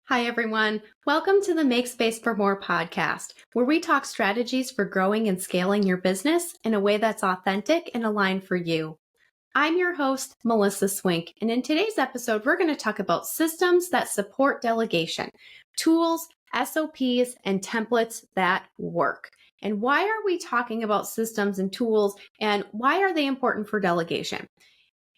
Hi, everyone. Welcome to the Make Space for More podcast, where we talk strategies for growing and scaling your business in a way that's authentic and aligned for you. I'm your host, Melissa Swink, and in today's episode, we're going to talk about systems that support delegation, tools, SOPs, and templates that work. And why are we talking about systems and tools, and why are they important for delegation?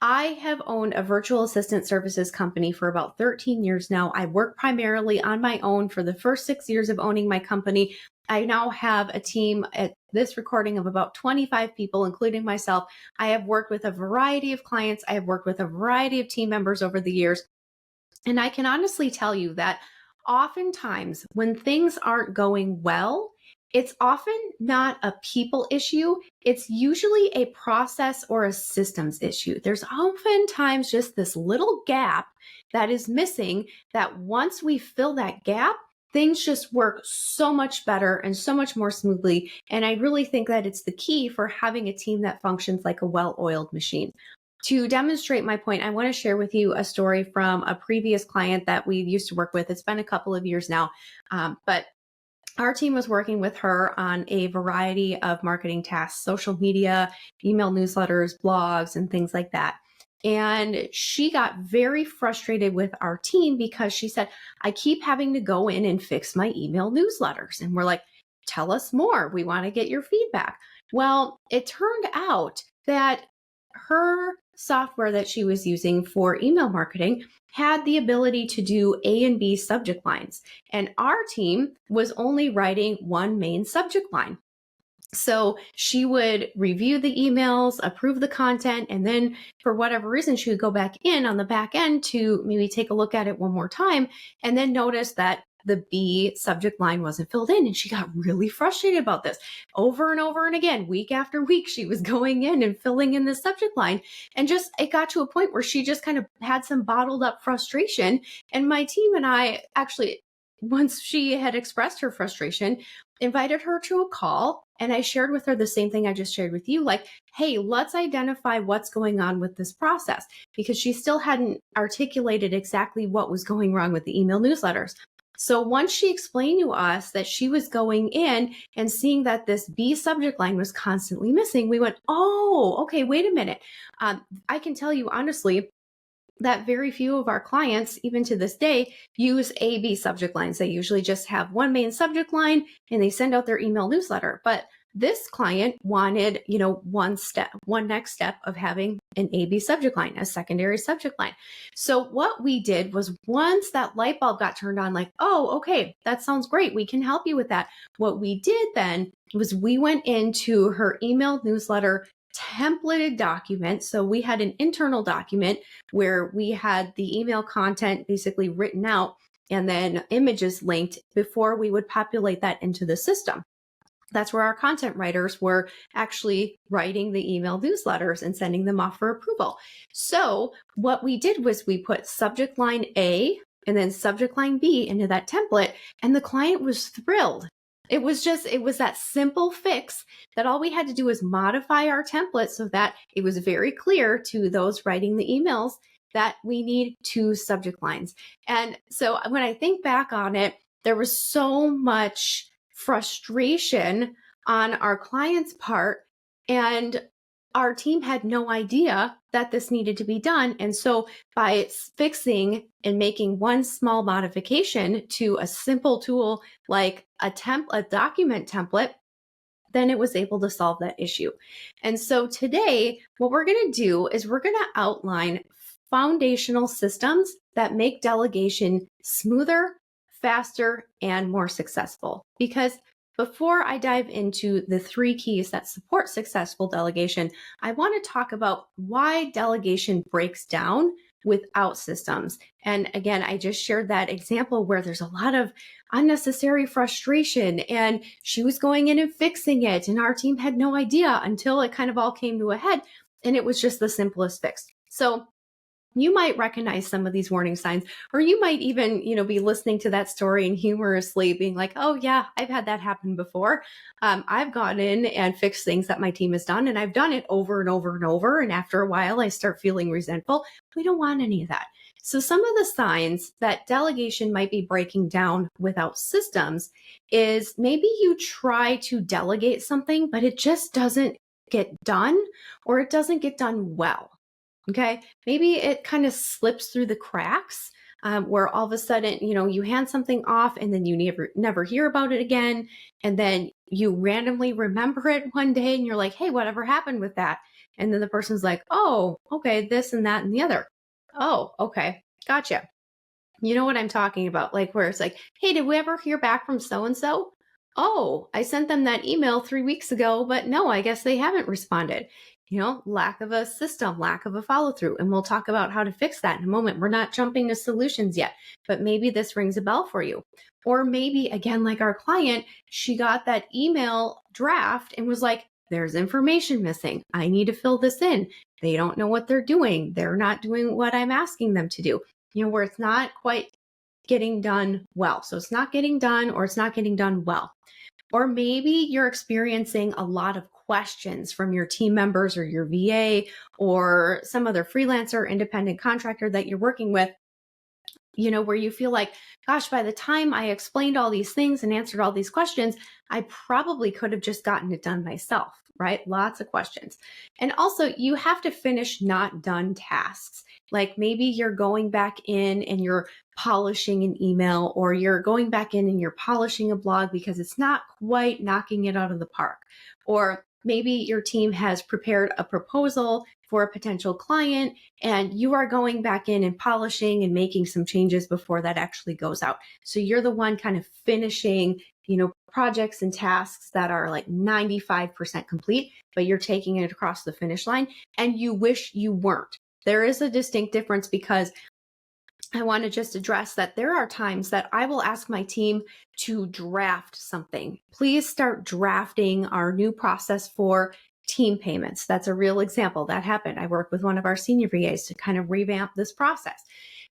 I have owned a virtual assistant services company for about 13 years now. I work primarily on my own for the first 6 years of owning my company. I now have a team at this recording of about 25 people, including myself. I have worked with a variety of clients. I have worked with a variety of team members over the years. And I can honestly tell you that oftentimes when things aren't going well, it's often not a people issue. It's usually a process or a systems issue. There's oftentimes just this little gap that is missing that once we fill that gap, things just work so much better and so much more smoothly. And I really think that it's the key for having a team that functions like a well-oiled machine. To demonstrate my point, I want to share with you a story from a previous client that we used to work with. It's been a couple of years now, but our team was working with her on a variety of marketing tasks, social media, email newsletters, blogs, and things like that. And she got very frustrated with our team because she said, I keep having to go in and fix my email newsletters. And we're like, tell us more. We want to get your feedback. Well, it turned out that her software that she was using for email marketing had the ability to do A and B subject lines. And our team was only writing one main subject line. So she would review the emails, approve the content, and then for whatever reason, she would go back in on the back end to maybe take a look at it one more time and then notice that the B subject line wasn't filled in. And she got really frustrated about this over and over and again, week after week. She was going in and filling in the subject line. And just it got to a point where she just kind of had some bottled up frustration. And my team and I actually, once she had expressed her frustration, invited her to a call. And I shared with her the same thing I just shared with you, like, hey, let's identify what's going on with this process, because she still hadn't articulated exactly what was going wrong with the email newsletters. So once she explained to us that she was going in and seeing that this B subject line was constantly missing, we went, oh, okay, wait a minute. I can tell you honestly that very few of our clients, even to this day, use A, B subject lines. They usually just have one main subject line and they send out their email newsletter. But this client wanted, one next step of having an A-B subject line, a secondary subject line. So what we did was once that light bulb got turned on, like, oh, okay, that sounds great. We can help you with that. What we did then was we went into her email newsletter templated document. So we had an internal document where we had the email content basically written out and then images linked before we would populate that into the system. That's where our content writers were actually writing the email newsletters and sending them off for approval. So what we did was we put subject line A and then subject line B into that template, and the client was thrilled. It was that simple fix that all we had to do was modify our template so that it was very clear to those writing the emails that we need two subject lines. And so when I think back on it, there was so much frustration on our client's part, and our team had no idea that this needed to be done. And so by fixing and making one small modification to a simple tool like a document template, then it was able to solve that issue. And so today, what we're going to do is we're going to outline foundational systems that make delegation smoother, faster, and more successful. Because before I dive into the 3 keys that support successful delegation, I want to talk about why delegation breaks down without systems. And again, I just shared that example where there's a lot of unnecessary frustration and she was going in and fixing it, and our team had no idea until it kind of all came to a head, and it was just the simplest fix. So you might recognize some of these warning signs, or you might even, be listening to that story and humorously being like, oh yeah, I've had that happen before. I've gone in and fixed things that my team has done, and I've done it over and over and over. And after a while, I start feeling resentful. We don't want any of that. So some of the signs that delegation might be breaking down without systems is maybe you try to delegate something, but it just doesn't get done, or it doesn't get done well. Okay. Maybe it kind of slips through the cracks, where all of a sudden, you hand something off and then you never hear about it again. And then you randomly remember it one day and you're like, hey, whatever happened with that? And then the person's like, oh, okay, this and that and the other. Oh, okay. Gotcha. You know what I'm talking about? Like where it's like, hey, did we ever hear back from so and so? Oh, I sent them that email 3 weeks ago, but no, I guess they haven't responded. Lack of a system, lack of a follow through. And we'll talk about how to fix that in a moment. We're not jumping to solutions yet, but maybe this rings a bell for you. Or maybe, again, like our client, she got that email draft and was like, there's information missing. I need to fill this in. They don't know what they're doing. They're not doing what I'm asking them to do. Where it's not quite getting done well. So it's not getting done, or it's not getting done well. Or maybe you're experiencing a lot of questions from your team members or your VA or some other freelancer, independent contractor that you're working with, where you feel like, gosh, by the time I explained all these things and answered all these questions, I probably could have just gotten it done myself, right? Lots of questions. And also, you have to finish not done tasks. Like maybe you're going back in and you're polishing an email, or you're going back in and you're polishing a blog because it's not quite knocking it out of the park. Or maybe your team has prepared a proposal for a potential client and you are going back in and polishing and making some changes before that actually goes out. So you're the one kind of finishing, projects and tasks that are like 95% complete, but you're taking it across the finish line and you wish you weren't. There is a distinct difference, because I want to just address that there are times that I will ask my team to draft something. Please start drafting our new process for team payments. That's a real example that happened. I worked with one of our senior VAs to kind of revamp this process.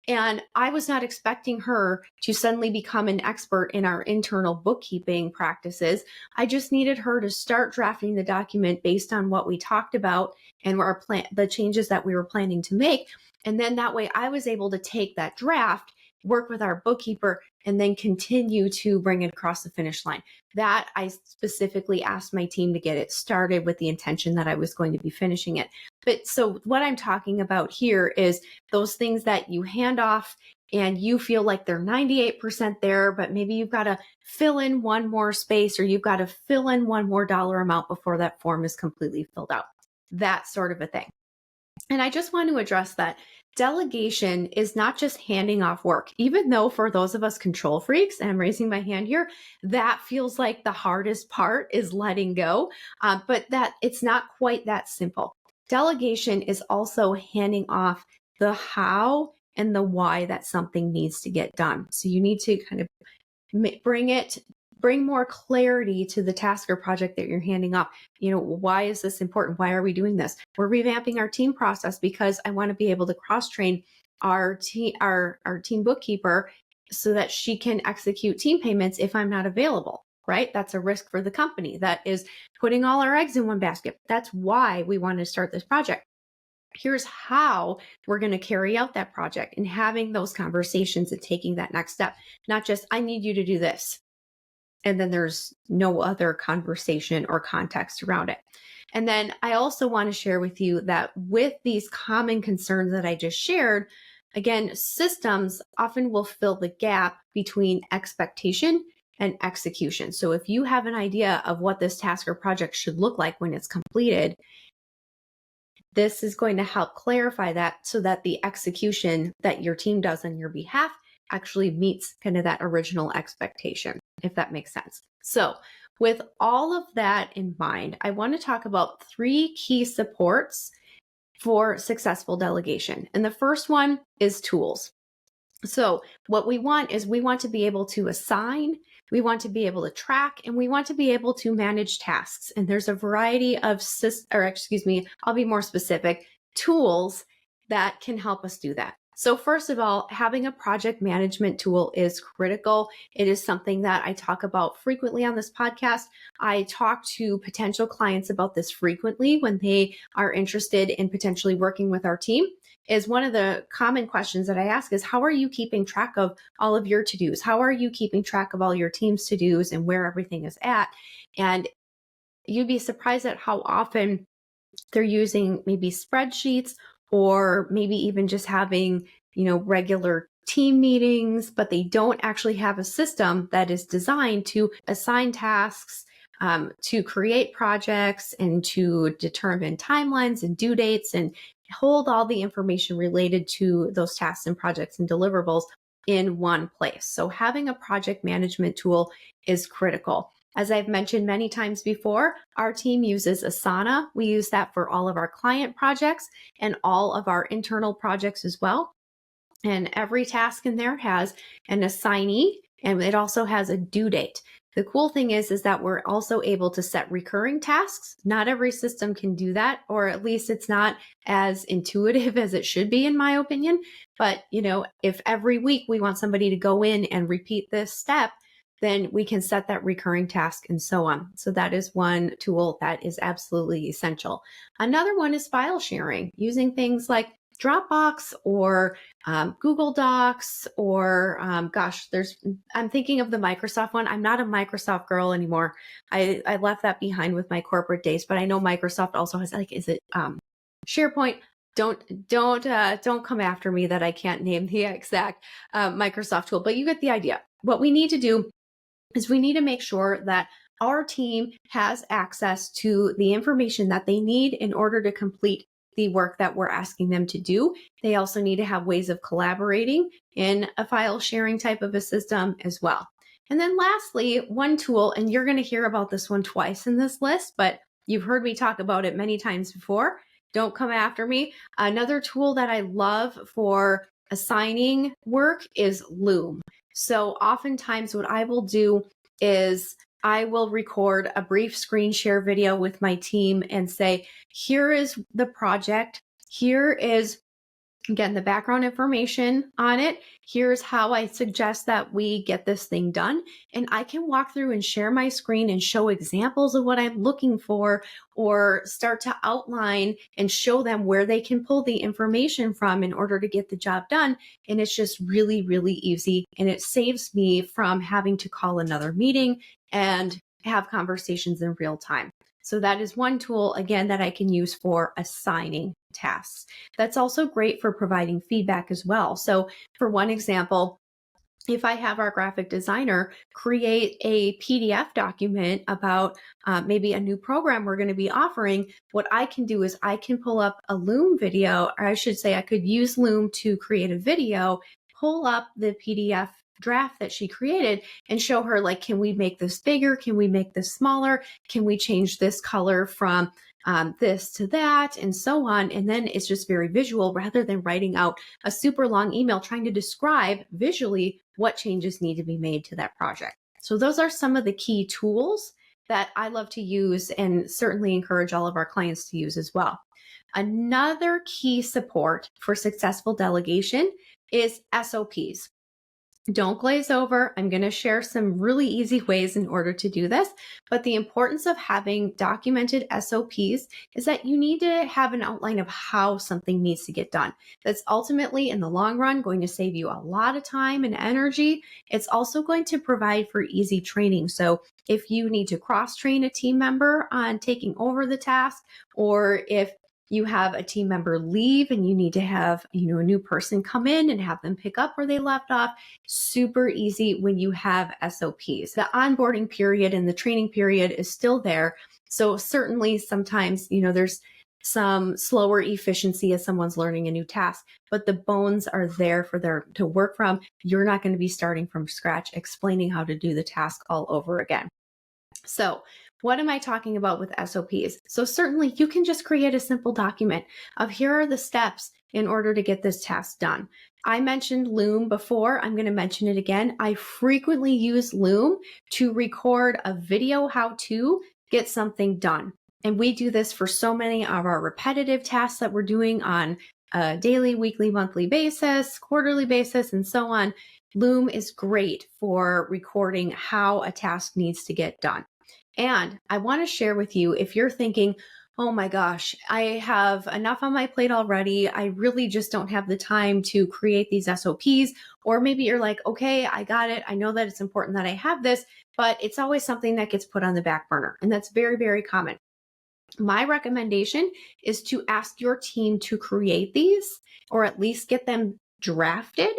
And I was not expecting her to suddenly become an expert in our internal bookkeeping practices. I just needed her to start drafting the document based on what we talked about and the changes that we were planning to make. And then that way I was able to take that draft, work with our bookkeeper, and then continue to bring it across the finish line. That I specifically asked my team to get it started with the intention that I was going to be finishing it. But so what I'm talking about here is those things that you hand off and you feel like they're 98% there, but maybe you've got to fill in one more space, or you've got to fill in one more dollar amount before that form is completely filled out. That sort of a thing. And I just want to address that delegation is not just handing off work, even though for those of us control freaks, and I'm raising my hand here, that feels like the hardest part is letting go, but that it's not quite that simple. Delegation is also handing off the how and the why that something needs to get done. So you need to kind of bring more clarity to the task or project that you're handing off. Why is this important? Why are we doing this? We're revamping our team process because I want to be able to cross-train our team bookkeeper so that she can execute team payments if I'm not available, right? That's a risk for the company. That is putting all our eggs in one basket. That's why we want to start this project. Here's how we're going to carry out that project, and having those conversations and taking that next step, not just, I need you to do this, and then there's no other conversation or context around it. And then I also want to share with you that with these common concerns that I just shared, again, systems often will fill the gap between expectation and execution. So if you have an idea of what this task or project should look like when it's completed, this is going to help clarify that so that the execution that your team does on your behalf actually meets kind of that original expectation, if that makes sense. So with all of that in mind, I want to talk about 3 key supports for successful delegation. And the first one is tools. So what we want is we want to be able to assign, we want to be able to track, and we want to be able to manage tasks. And there's a variety of I'll be more specific, tools that can help us do that. So first of all, having a project management tool is critical. It is something that I talk about frequently on this podcast. I talk to potential clients about this frequently when they are interested in potentially working with our team. is one of the common questions that I ask is, how are you keeping track of all of your to-dos? How are you keeping track of all your team's to-dos and where everything is at? And you'd be surprised at how often they're using maybe spreadsheets, or maybe even just having, regular team meetings, but they don't actually have a system that is designed to assign tasks, to create projects, and to determine timelines and due dates, and hold all the information related to those tasks and projects and deliverables in one place. So having a project management tool is critical. As I've mentioned many times before, our team uses Asana. We use that for all of our client projects and all of our internal projects as well. And every task in there has an assignee, and it also has a due date. The cool thing is that we're also able to set recurring tasks. Not every system can do that, or at least it's not as intuitive as it should be, in my opinion. But, if every week we want somebody to go in and repeat this step, then we can set that recurring task and so on. So that is one tool that is absolutely essential. Another one is file sharing, using things like Dropbox or Google Docs, or I'm thinking of the Microsoft one. I'm not a Microsoft girl anymore. I left that behind with my corporate days, but I know Microsoft also has, is it SharePoint? Don't come after me that I can't name the exact Microsoft tool, but you get the idea. What we need to do is we need to make sure that our team has access to the information that they need in order to complete the work that we're asking them to do. They also need to have ways of collaborating in a file sharing type of a system as well. And then lastly, one tool, and you're going to hear about this one twice in this list, but you've heard me talk about it many times before. Don't come after me. Another tool that I love for assigning work is Loom. So oftentimes what I will do is I will record a brief screen share video with my team and say, here is the project. Here is, again, the background information on it. Here's how I suggest that we get this thing done. And I can walk through and share my screen and show examples of what I'm looking for, or start to outline and show them where they can pull the information from in order to get the job done. And it's just really, really easy. And it saves me from having to call another meeting and have conversations in real time. So that is one tool, again, that I can use for assigning tasks. That's also great for providing feedback as well. So for one example, if I have our graphic designer create a PDF document about maybe a new program we're going to be offering, what I can do is I can pull up a Loom video, or I should say I could use Loom to create a video, pull up the PDF draft that she created and show her, like, can we make this bigger? Can we make this smaller? Can we change this color from this to that, and so on. And then it's just very visual, rather than writing out a super long email trying to describe visually what changes need to be made to that project. So those are some of the key tools that I love to use, and certainly encourage all of our clients to use as well. Another key support for successful delegation is SOPs. Don't glaze over. I'm going to share some really easy ways in order to do this. But the importance of having documented SOPs is that you need to have an outline of how something needs to get done. That's ultimately, in the long run, going to save you a lot of time and energy. It's also going to provide for easy training. So if you need to cross-train a team member on taking over the task, or if you have a team member leave and you need to have, a new person come in and have them pick up where they left off, super easy when you have SOPs. The onboarding period and the training period is still there. So certainly sometimes, there's some slower efficiency as someone's learning a new task, but the bones are there for them to work from. You're not going to be starting from scratch, explaining how to do the task all over again. So what am I talking about with SOPs? So certainly you can just create a simple document of, here are the steps in order to get this task done. I mentioned Loom before. I'm going to mention it again. I frequently use Loom to record a video how to get something done. And we do this for so many of our repetitive tasks that we're doing on a daily, weekly, monthly basis, quarterly basis, and so on. Loom is great for recording how a task needs to get done. And I want to share with you, if you're thinking, oh my gosh, I have enough on my plate already. I really just don't have the time to create these SOPs. Or maybe you're like, okay, I got it. I know that it's important that I have this, but it's always something that gets put on the back burner. And that's very, very common. My recommendation is to ask your team to create these or at least get them drafted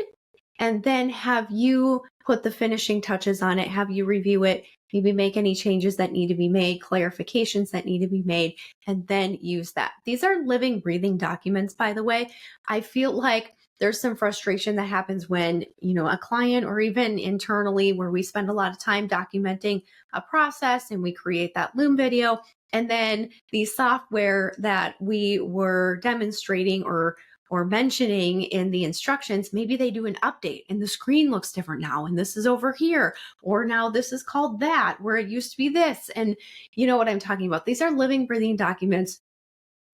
and then have you put the finishing touches on it, have you review it, maybe make any changes that need to be made, clarifications that need to be made, and then use that. These are living, breathing documents, by the way. I feel like there's some frustration that happens when, a client or even internally where we spend a lot of time documenting a process and we create that Loom video. And then the software that we were demonstrating or mentioning in the instructions, maybe they do an update and the screen looks different now. And this is over here, or now this is called that, where it used to be this. And you know what I'm talking about. These are living, breathing documents.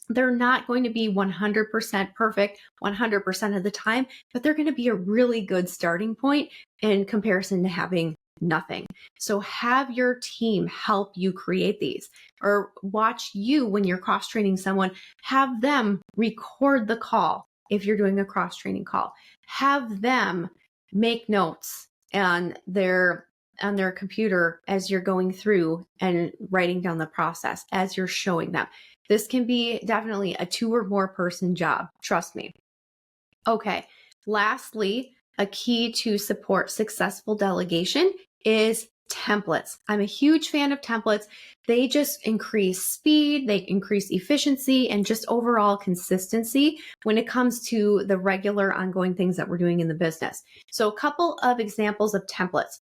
They're not going to be 100% perfect 100% of the time, but they're going to be a really good starting point in comparison to having nothing. So have your team help you create these, or watch you when you're cross training someone, have them record the call. If you're doing a cross training call, have them make notes on their computer as you're going through and writing down the process as you're showing them. This can be definitely a 2 or more person job. Trust me. Okay. Lastly, a key to support successful delegation is templates. I'm a huge fan of templates. They just increase speed, they increase efficiency, and just overall consistency when it comes to the regular ongoing things that we're doing in the business. So a couple of examples of templates.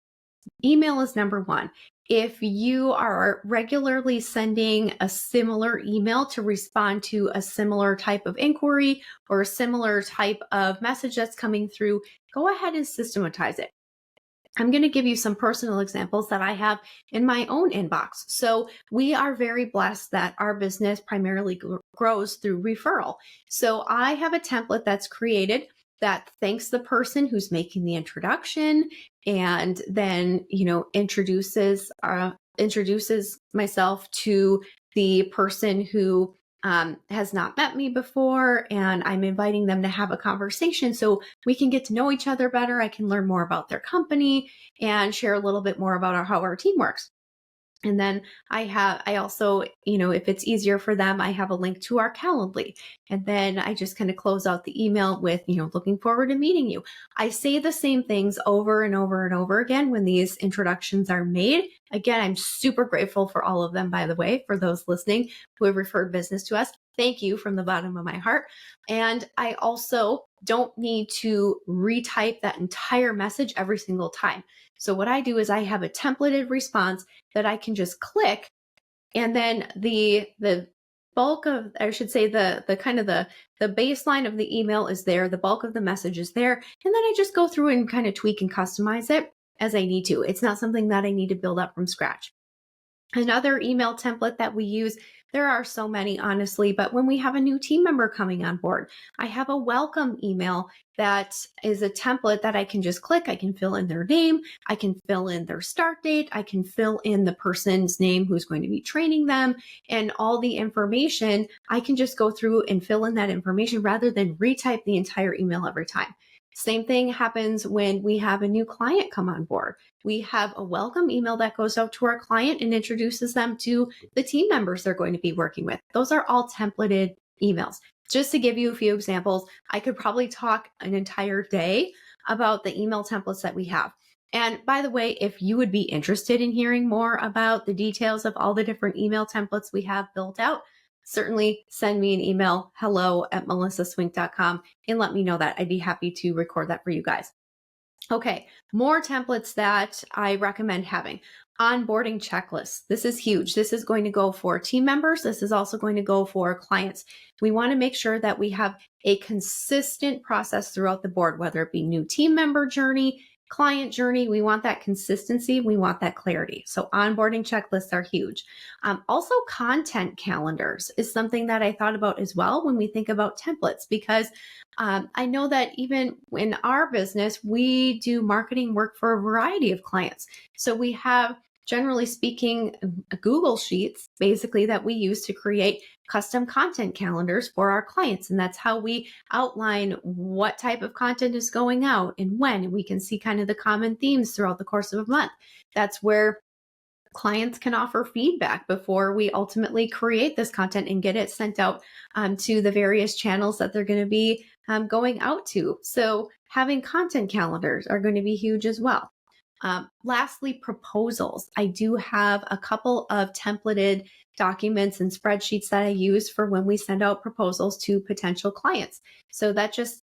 Email is number one. If you are regularly sending a similar email to respond to a similar type of inquiry or a similar type of message that's coming through, go ahead and systematize it. I'm going to give you some personal examples that I have in my own inbox. So we are very blessed that our business primarily grows through referral. So I have a template that's created that thanks the person who's making the introduction and then, introduces myself to the person who has not met me before, and I'm inviting them to have a conversation so we can get to know each other better. I can learn more about their company and share a little bit more about how our team works. And then I also, if it's easier for them, I have a link to our Calendly. And then I just kind of close out the email with, looking forward to meeting you. I say the same things over and over and over again when these introductions are made. Again, I'm super grateful for all of them, by the way, for those listening who have referred business to us. Thank you from the bottom of my heart. And I also don't need to retype that entire message every single time. So what I do is I have a templated response that I can just click, and then the bulk of, I should say, the kind of the baseline of the email is there, the bulk of the message is there, and then I just go through and kind of tweak and customize it as I need to. It's not something that I need to build up from scratch. Another email template that we use, there are so many, honestly, but when we have a new team member coming on board, I have a welcome email that is a template that I can just click. I can fill in their name. I can fill in their start date. I can fill in the person's name who's going to be training them, and all the information. I can just go through and fill in that information rather than retype the entire email every time. Same thing happens when we have a new client come on board. We have a welcome email that goes out to our client and introduces them to the team members they're going to be working with. Those are all templated emails. Just to give you a few examples, I could probably talk an entire day about the email templates that we have. And by the way, if you would be interested in hearing more about the details of all the different email templates we have built out, certainly send me an email, hello@melissaswink.com, and let me know that. I'd be happy to record that for you guys. Okay, more templates that I recommend having. Onboarding checklists. This is huge. This is going to go for team members. This is also going to go for clients. We want to make sure that we have a consistent process throughout the board, whether it be new team member journey, client journey. We want that consistency. We want that clarity. So onboarding checklists are huge. Also, content calendars is something that I thought about as well when we think about templates, because I know that even in our business, we do marketing work for a variety of clients. So we have generally speaking, Google Sheets, basically, that we use to create custom content calendars for our clients. And that's how we outline what type of content is going out and when. And we can see kind of the common themes throughout the course of a month. That's where clients can offer feedback before we ultimately create this content and get it sent out to the various channels that they're going to be going out to. So having content calendars are going to be huge as well. Lastly, proposals. I do have a couple of templated documents and spreadsheets that I use for when we send out proposals to potential clients. So that just,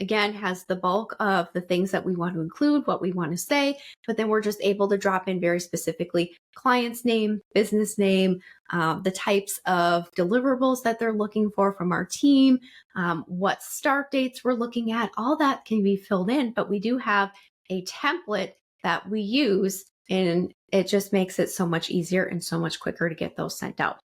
again, has the bulk of the things that we want to include, what we want to say, but then we're just able to drop in very specifically client's name, business name, the types of deliverables that they're looking for from our team, what start dates we're looking at. All that can be filled in, but we do have a template that we use, and it just makes it so much easier and so much quicker to get those sent out.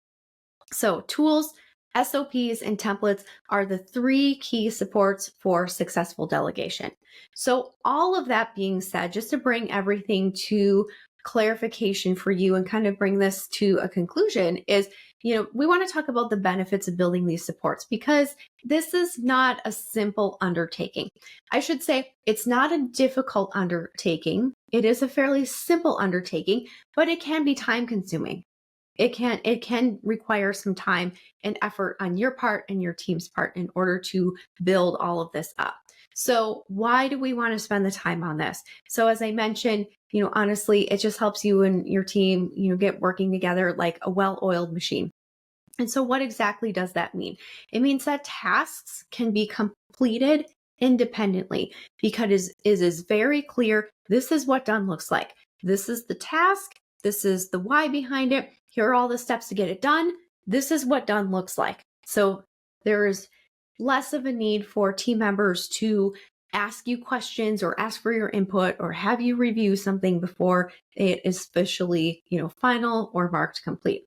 So tools, SOPs, and templates are the three key supports for successful delegation. So all of that being said, just to bring everything to clarification for you and kind of bring this to a conclusion is, we want to talk about the benefits of building these supports, because this is not a simple undertaking. I should say it's not a difficult undertaking. It is a fairly simple undertaking, but it can be time consuming. It can require some time and effort on your part and your team's part in order to build all of this up. So why do we want to spend the time on this? So as I mentioned, honestly, it just helps you and your team, get working together like a well-oiled machine. And so what exactly does that mean? It means that tasks can be completed independently because it is very clear. This is what done looks like. This is the task. This is the why behind it. Here are all the steps to get it done. This is what done looks like. So there is less of a need for team members to ask you questions or ask for your input or have you review something before it is officially, final or marked complete.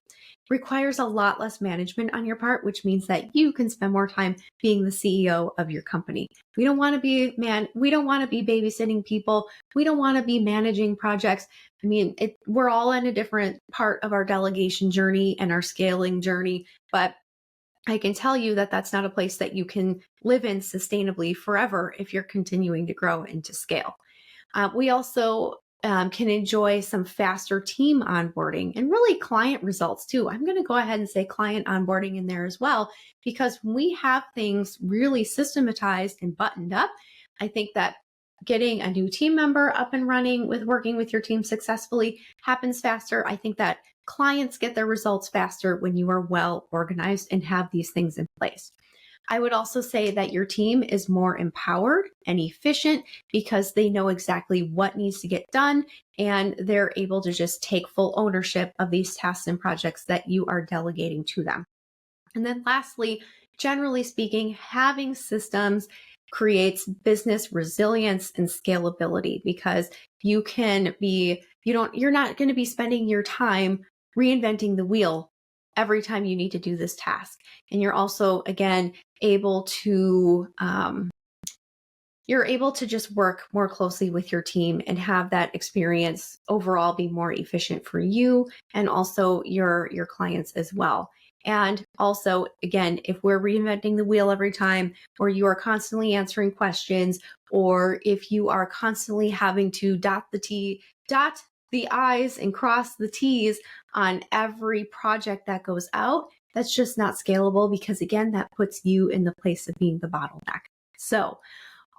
Requires a lot less management on your part, which means that you can spend more time being the CEO of your company. We don't want to be babysitting people. We don't want to be managing projects. We're all in a different part of our delegation journey and our scaling journey, but I can tell you that that's not a place that you can live in sustainably forever if you're continuing to grow and to scale. We also can enjoy some faster team onboarding and really client results too. I'm going to go ahead and say client onboarding in there as well, because when we have things really systematized and buttoned up, I think that getting a new team member up and running with working with your team successfully happens faster. I think that clients get their results faster when you are well organized and have these things in place. I would also say that your team is more empowered and efficient because they know exactly what needs to get done, and they're able to just take full ownership of these tasks and projects that you are delegating to them. And then lastly, generally speaking, having systems creates business resilience and scalability, because you're not going to be spending your time reinventing the wheel every time you need to do this task. And you're also, again, able to just work more closely with your team and have that experience overall be more efficient for you and also your clients as well. And also, again, if we're reinventing the wheel every time, or you are constantly answering questions, or if you are constantly having to dot the I's and cross the T's on every project that goes out, that's just not scalable, because again, that puts you in the place of being the bottleneck. So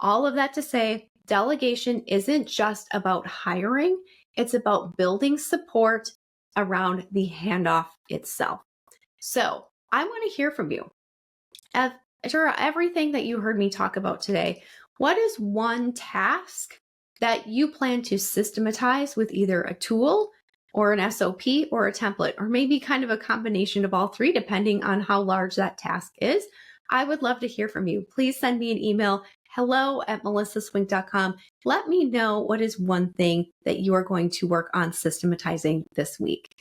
all of that to say, delegation isn't just about hiring, it's about building support around the handoff itself. So I want to hear from you. After everything that you heard me talk about today, what is one task that you plan to systematize with either a tool or an SOP or a template, or maybe kind of a combination of all three, depending on how large that task is? I would love to hear from you. Please send me an email, hello@melissaswink.com. Let me know what is one thing that you are going to work on systematizing this week.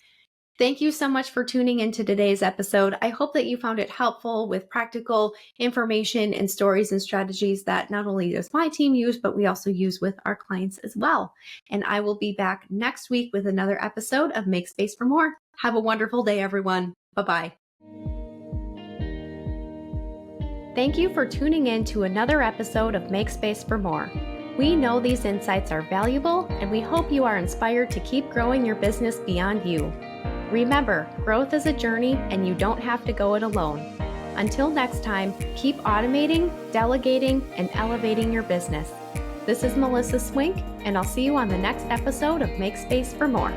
Thank you so much for tuning into today's episode. I hope that you found it helpful with practical information and stories and strategies that not only does my team use, but we also use with our clients as well. And I will be back next week with another episode of Make Space for More. Have a wonderful day, everyone. Bye-bye. Thank you for tuning in to another episode of Make Space for More. We know these insights are valuable, and we hope you are inspired to keep growing your business beyond you. Remember, growth is a journey, and you don't have to go it alone. Until next time, keep automating, delegating, and elevating your business. This is Melissa Swink, and I'll see you on the next episode of Make Space for More.